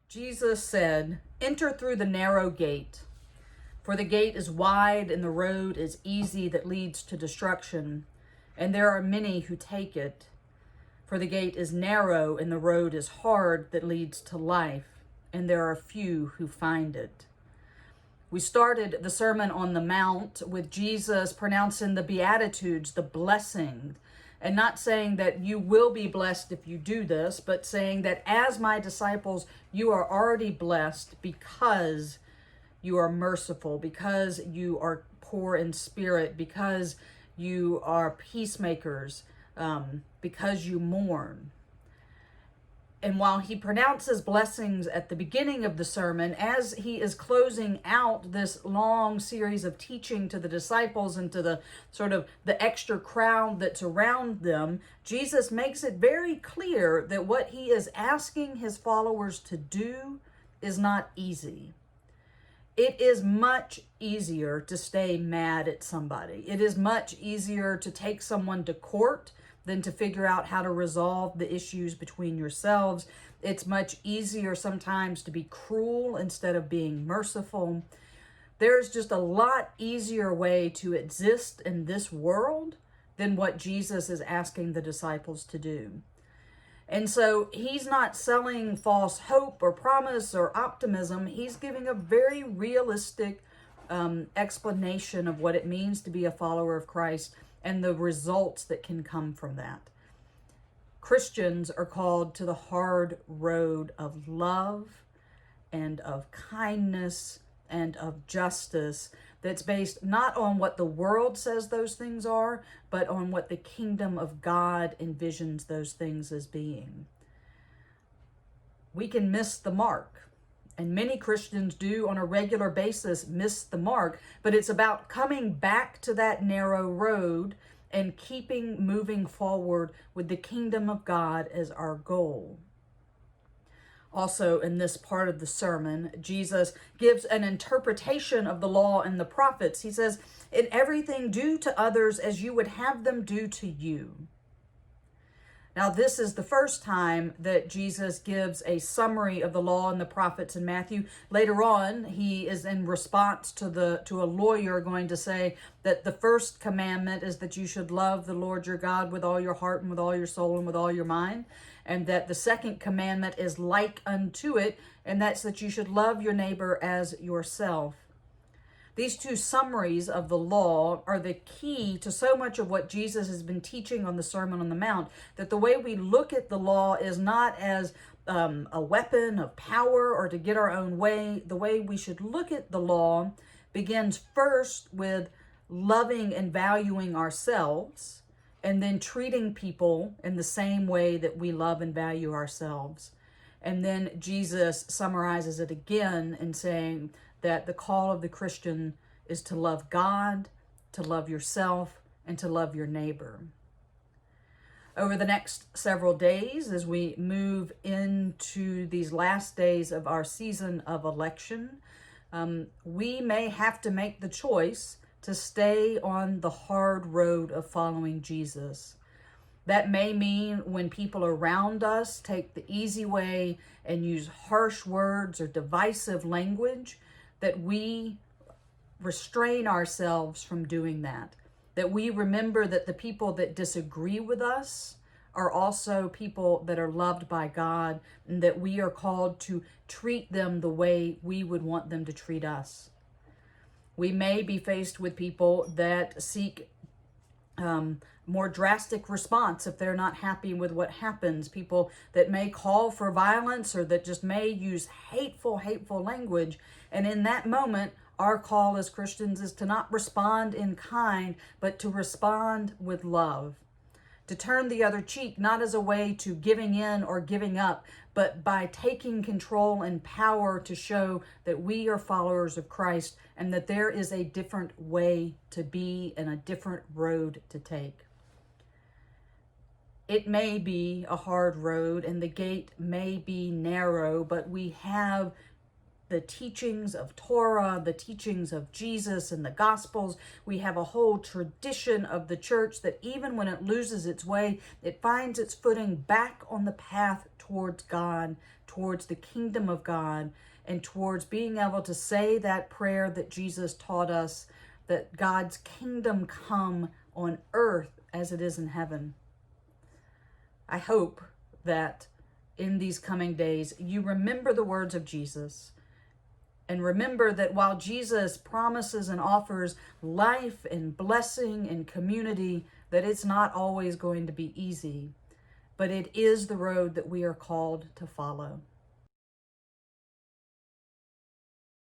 Jesus said, "Enter through the narrow gate, for the gate is wide and the road is easy that leads to destruction, and there are many who take it. For the gate is narrow and the road is hard that leads to life, and there are few who find it." We started the Sermon on the Mount with Jesus pronouncing the Beatitudes, the blessing, and not saying that you will be blessed if you do this, but saying that as my disciples, you are already blessed because you are merciful, because you are poor in spirit, because you are peacemakers, because you mourn. And while he pronounces blessings at the beginning of the sermon, as he is closing out this long series of teaching to the disciples and to the sort of the extra crowd that's around them, Jesus makes it very clear that what he is asking his followers to do is not easy. It is much easier to stay mad at somebody. It is much easier to take someone to court than to figure out how to resolve the issues between yourselves. It's much easier sometimes to be cruel instead of being merciful. There's just a lot easier way to exist in this world than what Jesus is asking the disciples to do. And so he's not selling false hope or promise or optimism. He's giving a very realistic explanation of what it means to be a follower of Christ and the results that can come from that. Christians are called to the hard road of love and of kindness and of justice that's based not on what the world says those things are, but on what the kingdom of God envisions those things as being. We can miss the mark, and many Christians do on a regular basis miss the mark, but it's about coming back to that narrow road and keeping moving forward with the kingdom of God as our goal. Also, in this part of the sermon, Jesus gives an interpretation of the law and the prophets. He says, "In everything, do to others as you would have them do to you." Now, this is the first time that Jesus gives a summary of the law and the prophets in Matthew. Later on, he is in response to a lawyer going to say that the first commandment is that you should love the Lord your God with all your heart and with all your soul and with all your mind, and that the second commandment is like unto it, and that's that you should love your neighbor as yourself. These two summaries of the law are the key to so much of what Jesus has been teaching on the Sermon on the Mount, that the way we look at the law is not as a weapon of power or to get our own way. The way we should look at the law begins first with loving and valuing ourselves, and then treating people in the same way that we love and value ourselves. And then Jesus summarizes it again in saying that the call of the Christian is to love God, to love yourself, and to love your neighbor. Over the next several days, as we move into these last days of our season of election, we may have to make the choice to stay on the hard road of following Jesus. That may mean when people around us take the easy way and use harsh words or divisive language, that we restrain ourselves from doing that. That we remember that the people that disagree with us are also people that are loved by God, and that we are called to treat them the way we would want them to treat us. We may be faced with people that seek more drastic response if they're not happy with what happens. People that may call for violence or that just may use hateful language. And in that moment, our call as Christians is to not respond in kind, but to respond with love. To turn the other cheek, not as a way to giving in or giving up, but by taking control and power to show that we are followers of Christ and that there is a different way to be and a different road to take. It may be a hard road and the gate may be narrow, but we have the teachings of Torah, the teachings of Jesus and the Gospels. We have a whole tradition of the church that even when it loses its way, it finds its footing back on the path towards God, towards the kingdom of God, and towards being able to say that prayer that Jesus taught us, that God's kingdom come on earth as it is in heaven. I hope that in these coming days, you remember the words of Jesus. And remember that while Jesus promises and offers life and blessing and community, that it's not always going to be easy, but it is the road that we are called to follow.